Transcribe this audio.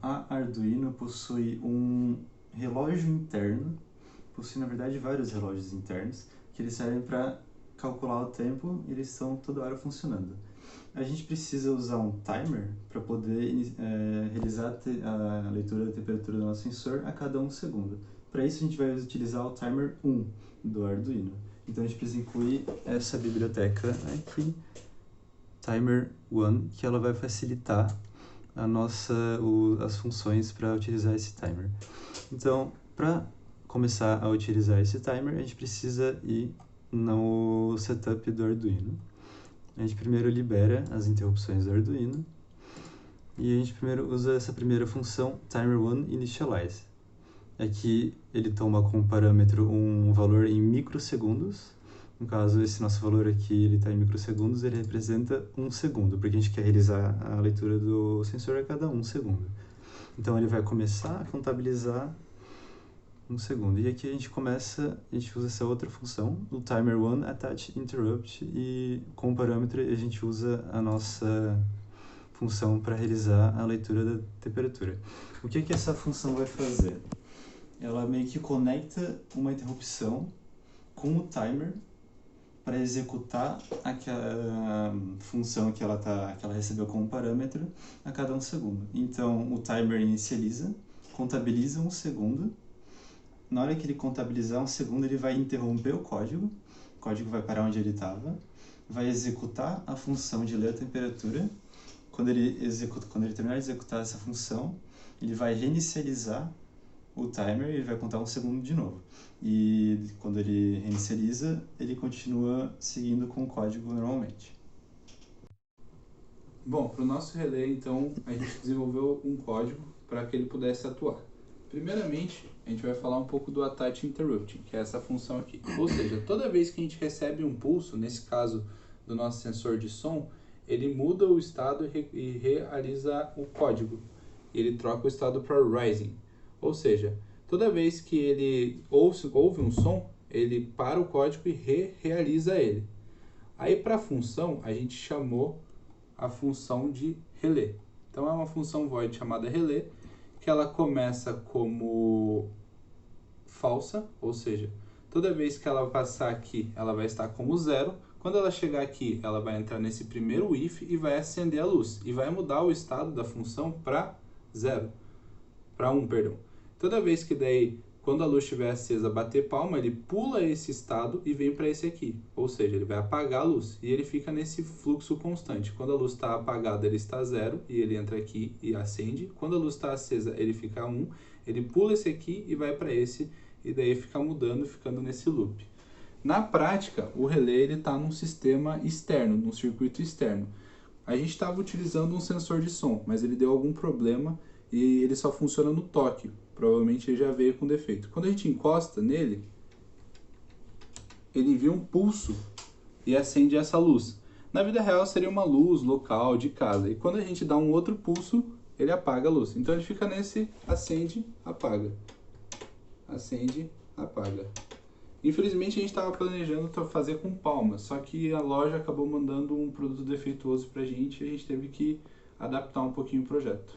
a Arduino possui um relógio interno, possui na verdade vários relógios internos, que eles servem para calcular o tempo e eles estão toda hora funcionando. A gente precisa usar um timer para poder realizar a leitura da temperatura do nosso sensor a cada 1 segundo. Para isso a gente vai utilizar o timer 1 do Arduino. Então a gente precisa incluir essa biblioteca aqui, timer 1, que ela vai facilitar as funções para utilizar esse timer. Então, para começar a utilizar esse timer, a gente precisa ir no setup do Arduino. A gente primeiro libera as interrupções do Arduino e a gente primeiro usa essa primeira função, timer1initialize. Aqui ele toma como parâmetro um valor em microsegundos. No caso, esse nosso valor aqui ele está em microsegundos, ele representa 1 segundo, porque a gente quer realizar a leitura do sensor a cada 1 segundo. Então ele vai começar a contabilizar 1 segundo. E aqui a gente usa essa outra função, o timer1attach_interrupt, e como parâmetro a gente usa a nossa função para realizar a leitura da temperatura. O que essa função vai fazer? Ela meio que conecta uma interrupção com o timer para executar aquela função que ela recebeu como parâmetro a cada 1 segundo. Então, o timer inicializa, contabiliza 1 segundo. Na hora que ele contabilizar 1 segundo, ele vai interromper o código vai parar onde ele estava, vai executar a função de ler a temperatura. Quando ele terminar de executar essa função, ele vai reinicializar o timer e ele vai contar 1 segundo de novo. E quando ele reinicializa, ele continua seguindo com o código normalmente. Bom, para o nosso relé, então, a gente desenvolveu um código para que ele pudesse atuar. Primeiramente, a gente vai falar um pouco do attach interrupting, que é essa função aqui. Ou seja, toda vez que a gente recebe um pulso, nesse caso do nosso sensor de som, ele muda o estado e realiza o código. Ele troca o estado para rising. Ou seja, toda vez que ele ouve um som, ele para o código e realiza ele. Aí para a função, a gente chamou a função de relé. Então é uma função void chamada relé, que ela começa como falsa, ou seja, toda vez que ela passar aqui, ela vai estar como 0. Quando ela chegar aqui, ela vai entrar nesse primeiro if e vai acender a luz. E vai mudar o estado da função para 1, perdão. Toda vez que daí, quando a luz estiver acesa, bater palma, ele pula esse estado e vem para esse aqui. Ou seja, ele vai apagar a luz e ele fica nesse fluxo constante. Quando a luz está apagada, ele está 0 e ele entra aqui e acende. Quando a luz está acesa, ele fica 1. Ele pula esse aqui e vai para esse e daí fica mudando, ficando nesse loop. Na prática, o relé está num sistema externo, num circuito externo. A gente estava utilizando um sensor de som, mas ele deu algum problema e ele só funciona no toque. Provavelmente ele já veio com defeito. Quando a gente encosta nele, ele envia um pulso e acende essa luz. Na vida real seria uma luz local de casa. E quando a gente dá um outro pulso, ele apaga a luz. Então ele fica nesse acende, apaga. Acende, apaga. Infelizmente a gente estava planejando fazer com palmas, só que a loja acabou mandando um produto defeituoso pra gente e a gente teve que adaptar um pouquinho o projeto.